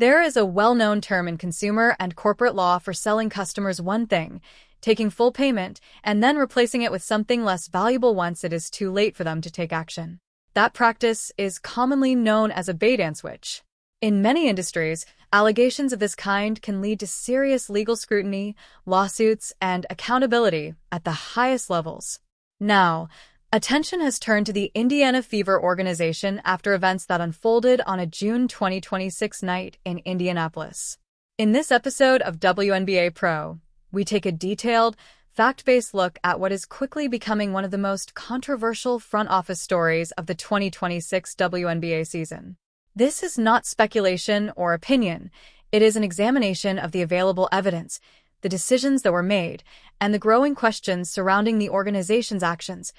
There is a well-known term in consumer and corporate law for selling customers one thing, taking full payment, and then replacing it with something less valuable once it is too late for them to take action. That practice is commonly known as a bait-and-switch. In many industries, allegations of this kind can lead to serious legal scrutiny, lawsuits, and accountability at the highest levels. Now, attention has turned to the Indiana Fever organization after events that unfolded on a June 2026 night in Indianapolis. In this episode of WNBA Pro, we take a detailed, fact-based look at what is quickly becoming one of the most controversial front office stories of the 2026 WNBA season. This is not speculation or opinion. It is an examination of the available evidence, the decisions that were made, and the growing questions surrounding the organization's actions.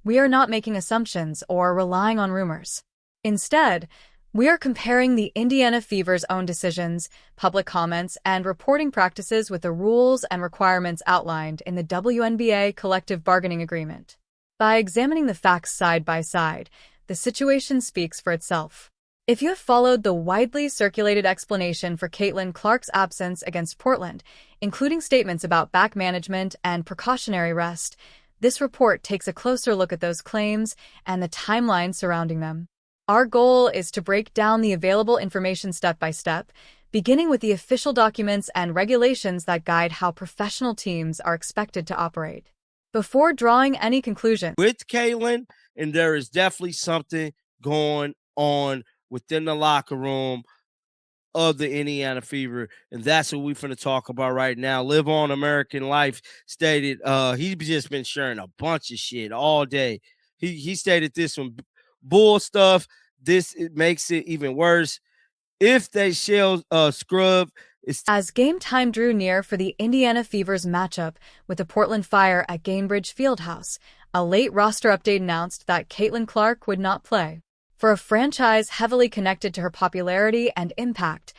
We are not making assumptions or relying on rumors. Instead, we are comparing the Indiana Fever's own decisions, public comments, and reporting practices with the rules and requirements outlined in the WNBA collective bargaining agreement. By examining the facts side by side, the situation speaks for itself. If you have followed the widely circulated explanation for Caitlin Clark's absence against Portland, including statements about back management and precautionary rest, this report takes a closer look at those claims and the timeline surrounding them. Our goal is to break down the available information step by step, beginning with the official documents and regulations that guide how professional teams are expected to operate. Before drawing any conclusion with Caitlin, and there is definitely something going on within the locker room of the Indiana Fever, and that's what we're going to talk about right now. Live On American Life stated he's just been sharing a bunch of shit all day. He stated this one bull stuff. It makes it even worse. If they shall scrub. As game time drew near for the Indiana Fever's matchup with the Portland Fire at Gainbridge Fieldhouse, a late roster update announced that Caitlin Clark would not play. For a franchise heavily connected to her popularity and impact,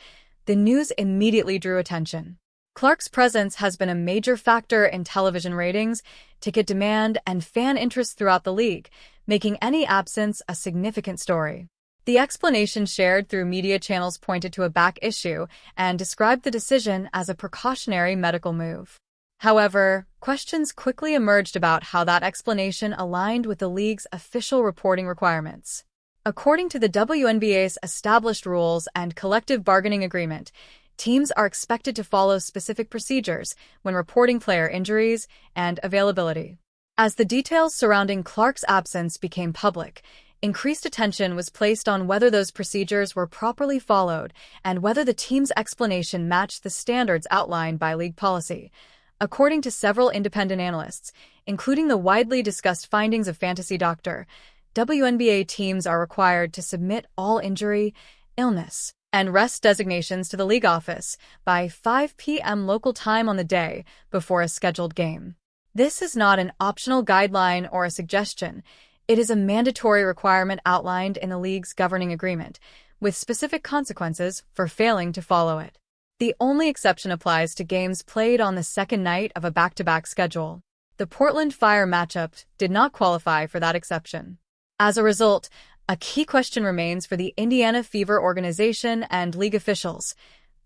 the news immediately drew attention. Clark's presence has been a major factor in television ratings, ticket demand, and fan interest throughout the league, making any absence a significant story. The explanation shared through media channels pointed to a back issue and described the decision as a precautionary medical move. However, questions quickly emerged about how that explanation aligned with the league's official reporting requirements. According to the WNBA's established rules and collective bargaining agreement, teams are expected to follow specific procedures when reporting player injuries and availability. As the details surrounding Clark's absence became public, increased attention was placed on whether those procedures were properly followed and whether the team's explanation matched the standards outlined by league policy. According to several independent analysts, including the widely discussed findings of Fantasy Doctor, WNBA teams are required to submit all injury, illness, and rest designations to the league office by 5 p.m. local time on the day before a scheduled game. This is not an optional guideline or a suggestion. It is a mandatory requirement outlined in the league's governing agreement, with specific consequences for failing to follow it. The only exception applies to games played on the second night of a back-to-back schedule. The Portland Fire matchup did not qualify for that exception. As a result, a key question remains for the Indiana Fever organization and league officials.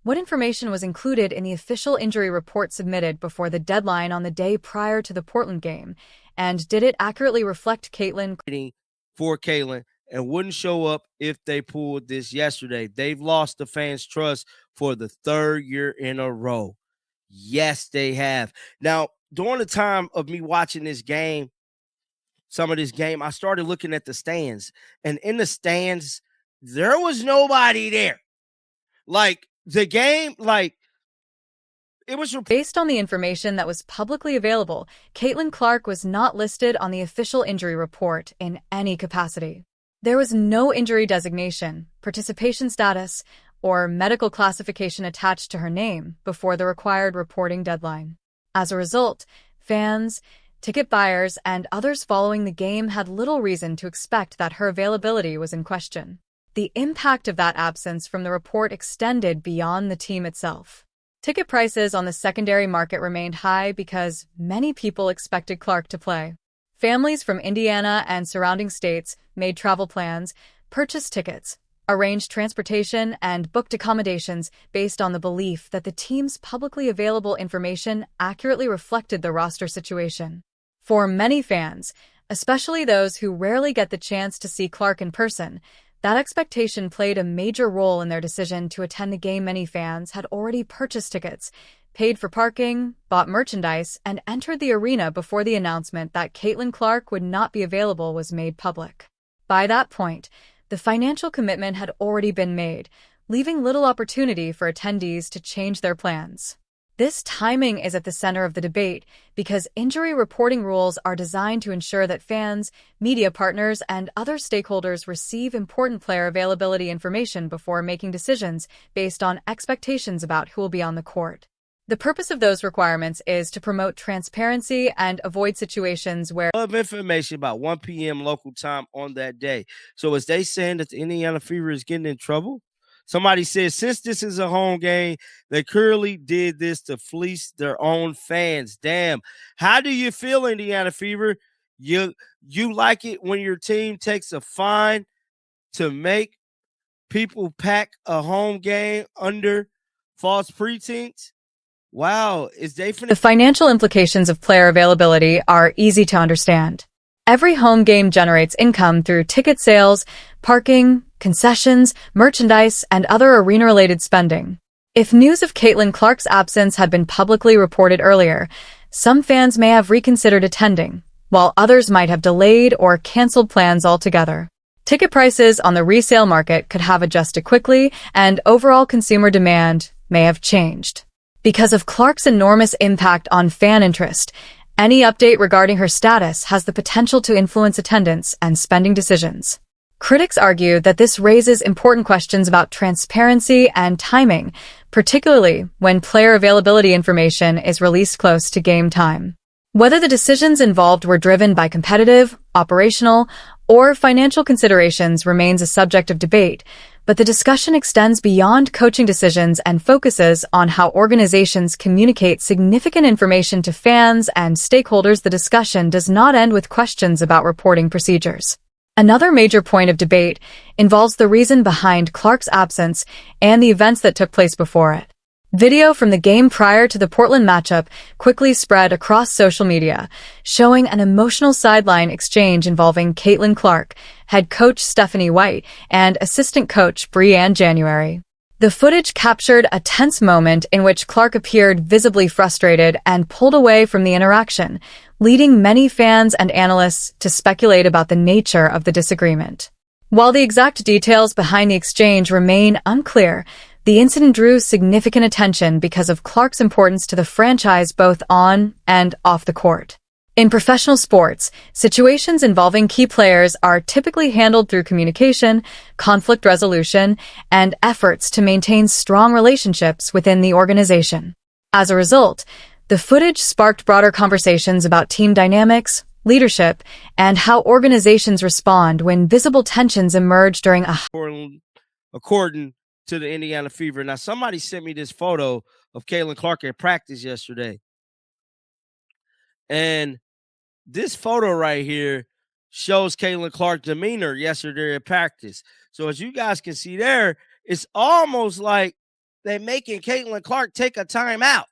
What information was included in the official injury report submitted before the deadline on the day prior to the Portland game? And did it accurately reflect Caitlin? For Caitlin, and wouldn't show up if they pulled this yesterday. They've lost the fans' trust for the third year in a row. Yes, they have. Now, during the time of me watching this game, I started looking at the stands, and in the stands, there was nobody there. Like the game, it was based on the information that was publicly available. Caitlin Clark was not listed on the official injury report in any capacity. There was no injury designation, participation status, or medical classification attached to her name before the required reporting deadline. As a result, fans, ticket buyers, and others following the game had little reason to expect that her availability was in question. The impact of that absence from the report extended beyond the team itself. Ticket prices on the secondary market remained high because many people expected Clark to play. Families from Indiana and surrounding states made travel plans, purchased tickets, arranged transportation, and booked accommodations based on the belief that the team's publicly available information accurately reflected the roster situation. For many fans, especially those who rarely get the chance to see Clark in person, that expectation played a major role in their decision to attend the game. Many fans had already purchased tickets, paid for parking, bought merchandise, and entered the arena before the announcement that Caitlin Clark would not be available was made public. By that point, the financial commitment had already been made, leaving little opportunity for attendees to change their plans. This timing is at the center of the debate because injury reporting rules are designed to ensure that fans, media partners, and other stakeholders receive important player availability information before making decisions based on expectations about who will be on the court. The purpose of those requirements is to promote transparency and avoid situations where of information about 1 p.m. local time on that day. So is they saying that the Indiana Fever is getting in trouble? Somebody says since this is a home game, they clearly did this to fleece their own fans. Damn. How do you feel, Indiana Fever? You like it when your team takes a fine to make people pack a home game under false pretense? Wow, the financial implications of player availability are easy to understand. Every home game generates income through ticket sales, parking, concessions, merchandise, and other arena-related spending. If news of Caitlin Clark's absence had been publicly reported earlier, some fans may have reconsidered attending, while others might have delayed or canceled plans altogether. Ticket prices on the resale market could have adjusted quickly, and overall consumer demand may have changed. Because of Clark's enormous impact on fan interest, any update regarding her status has the potential to influence attendance and spending decisions. Critics argue that this raises important questions about transparency and timing, particularly when player availability information is released close to game time. Whether the decisions involved were driven by competitive, operational, or financial considerations remains a subject of debate, but the discussion extends beyond coaching decisions and focuses on how organizations communicate significant information to fans and stakeholders. The discussion does not end with questions about reporting procedures. Another major point of debate involves the reason behind Clark's absence and the events that took place before it. Video from the game prior to the Portland matchup quickly spread across social media, showing an emotional sideline exchange involving Caitlin Clark, head coach Stephanie White, and assistant coach Brianne January. The footage captured a tense moment in which Clark appeared visibly frustrated and pulled away from the interaction, leading many fans and analysts to speculate about the nature of the disagreement. While the exact details behind the exchange remain unclear, the incident drew significant attention because of Clark's importance to the franchise both on and off the court. In professional sports, situations involving key players are typically handled through communication, conflict resolution, and efforts to maintain strong relationships within the organization. As a result, the footage sparked broader conversations about team dynamics, leadership, and how organizations respond when visible tensions emerge during a according to the Indiana Fever. Now, somebody sent me this photo of Caitlin Clark at practice yesterday. And this photo right here shows Caitlin Clark's demeanor yesterday at practice. So as you guys can see there, it's almost like they're making Caitlin Clark take a timeout.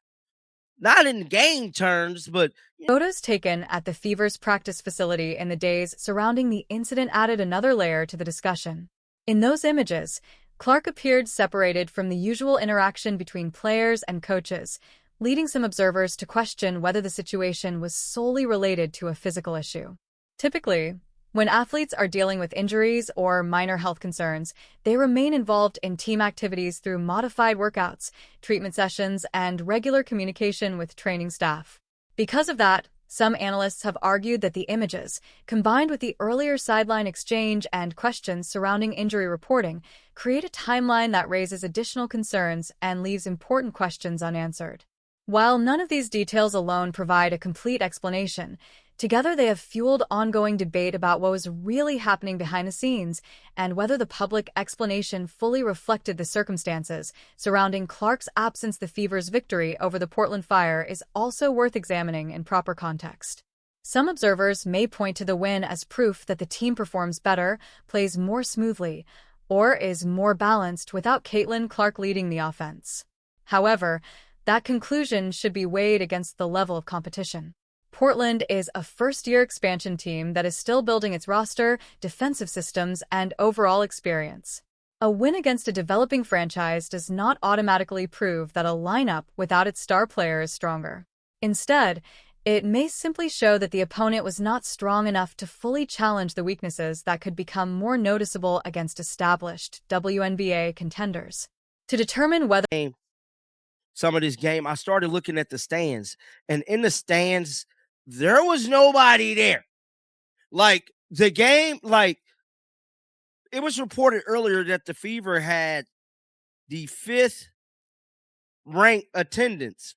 Not in game terms, but... Photos taken at the Fever's practice facility in the days surrounding the incident added another layer to the discussion. In those images, Clark appeared separated from the usual interaction between players and coaches, leading some observers to question whether the situation was solely related to a physical issue. Typically, when athletes are dealing with injuries or minor health concerns, they remain involved in team activities through modified workouts, treatment sessions, and regular communication with training staff. Because of that, some analysts have argued that the images, combined with the earlier sideline exchange and questions surrounding injury reporting, create a timeline that raises additional concerns and leaves important questions unanswered. While none of these details alone provide a complete explanation, together they have fueled ongoing debate about what was really happening behind the scenes and whether the public explanation fully reflected the circumstances surrounding Clark's absence. The Fever's victory over the Portland Fire is also worth examining in proper context. Some observers may point to the win as proof that the team performs better, plays more smoothly, or is more balanced without Caitlin Clark leading the offense. However, that conclusion should be weighed against the level of competition. Portland is a first-year expansion team that is still building its roster, defensive systems, and overall experience. A win against a developing franchise does not automatically prove that a lineup without its star player is stronger. Instead, it may simply show that the opponent was not strong enough to fully challenge the weaknesses that could become more noticeable against established WNBA contenders. To determine whether some of this game, I started looking at the stands, and in the stands, there was nobody there. Like, the game, like, it was reported earlier that the Fever had the 5th ranked attendance.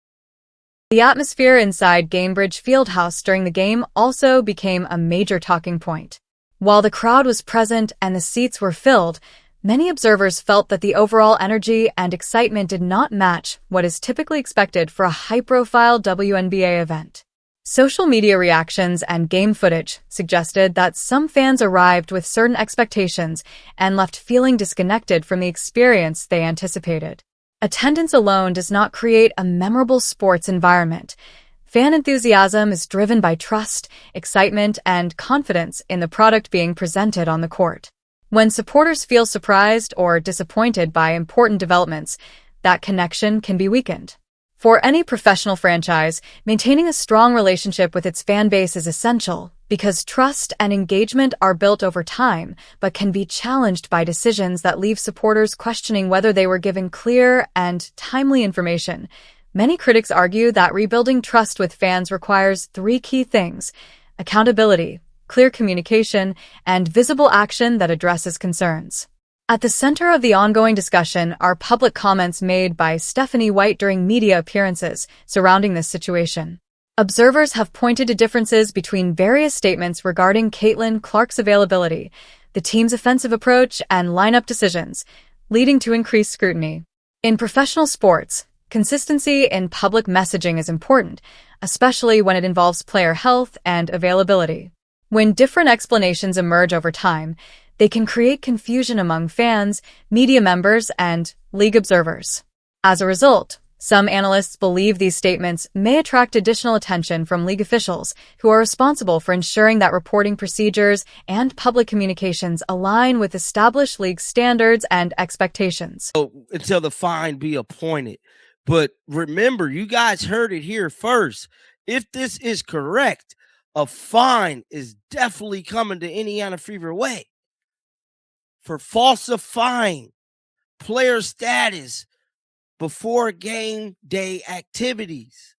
the atmosphere inside Gainbridge Fieldhouse during the game also became a major talking point. While the crowd was present and the seats were filled, many observers felt that the overall energy and excitement did not match what is typically expected for a high-profile WNBA event. Social media reactions and game footage suggested that some fans arrived with certain expectations and left feeling disconnected from the experience they anticipated. Attendance alone does not create a memorable sports environment. Fan enthusiasm is driven by trust, excitement, and confidence in the product being presented on the court. When supporters feel surprised or disappointed by important developments, that connection can be weakened. For any professional franchise, maintaining a strong relationship with its fan base is essential because trust and engagement are built over time, but can be challenged by decisions that leave supporters questioning whether they were given clear and timely information. Many critics argue that rebuilding trust with fans requires 3 key things: accountability, clear communication, and visible action that addresses concerns. At the center of the ongoing discussion are public comments made by Stephanie White during media appearances surrounding this situation. Observers have pointed to differences between various statements regarding Caitlin Clark's availability, the team's offensive approach, and lineup decisions, leading to increased scrutiny. In professional sports, consistency in public messaging is important, especially when it involves player health and availability. When different explanations emerge over time, they can create confusion among fans, media members, and league observers. As a result, some analysts believe these statements may attract additional attention from league officials who are responsible for ensuring that reporting procedures and public communications align with established league standards and expectations. Until the fine be appointed. But remember, you guys heard it here first. If this is correct, a fine is definitely coming to Indiana Fever way for falsifying player status before game day activities.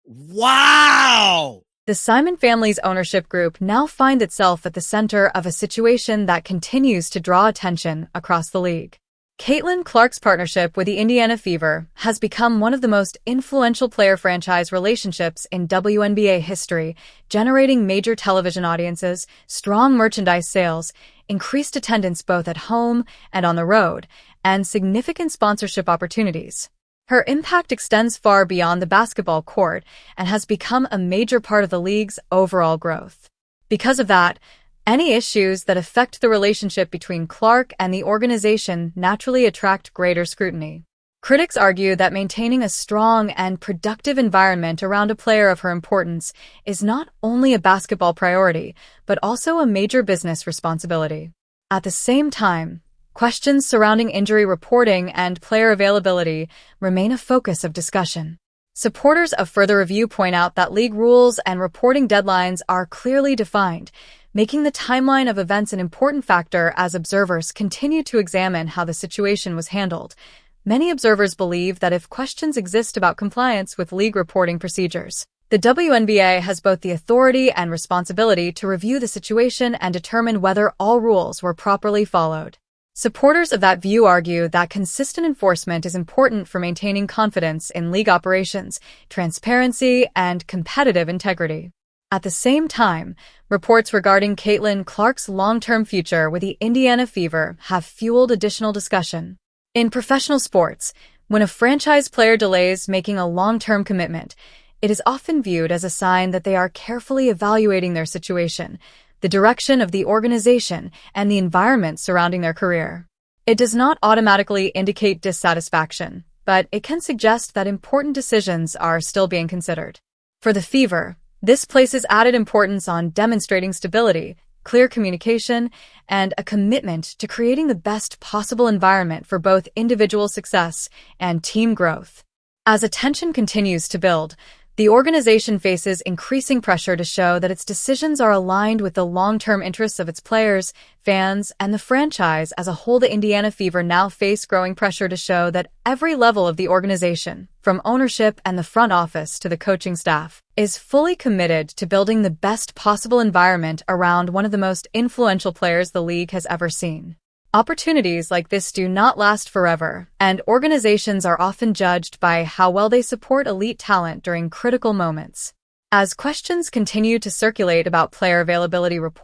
Wow! The Simon family's ownership group now finds itself at the center of a situation that continues to draw attention across the league. Caitlin Clark's partnership with the Indiana Fever has become one of the most influential player-franchise relationships in WNBA history, generating major television audiences, strong merchandise sales, increased attendance both at home and on the road, and significant sponsorship opportunities. Her impact extends far beyond the basketball court and has become a major part of the league's overall growth. Because of that, any issues that affect the relationship between Clark and the organization naturally attract greater scrutiny. Critics argue that maintaining a strong and productive environment around a player of her importance is not only a basketball priority, but also a major business responsibility. At the same time, questions surrounding injury reporting and player availability remain a focus of discussion. Supporters of further review point out that league rules and reporting deadlines are clearly defined, making the timeline of events an important factor as observers continue to examine how the situation was handled. Many observers believe that if questions exist about compliance with league reporting procedures, the WNBA has both the authority and responsibility to review the situation and determine whether all rules were properly followed. Supporters of that view argue that consistent enforcement is important for maintaining confidence in league operations, transparency, and competitive integrity. At the same time, reports regarding Caitlin Clark's long-term future with the Indiana Fever have fueled additional discussion. In professional sports, when a franchise player delays making a long-term commitment, it is often viewed as a sign that they are carefully evaluating their situation, the direction of the organization, and the environment surrounding their career. It does not automatically indicate dissatisfaction, but it can suggest that important decisions are still being considered. For the Fever, this places added importance on demonstrating stability, clear communication, and a commitment to creating the best possible environment for both individual success and team growth. As attention continues to build, the organization faces increasing pressure to show that its decisions are aligned with the long-term interests of its players, fans, and the franchise as a whole. The Indiana Fever now face growing pressure to show that every level of the organization, from ownership and the front office to the coaching staff, is fully committed to building the best possible environment around one of the most influential players the league has ever seen. Opportunities like this do not last forever, and organizations are often judged by how well they support elite talent during critical moments. As questions continue to circulate about player availability reports,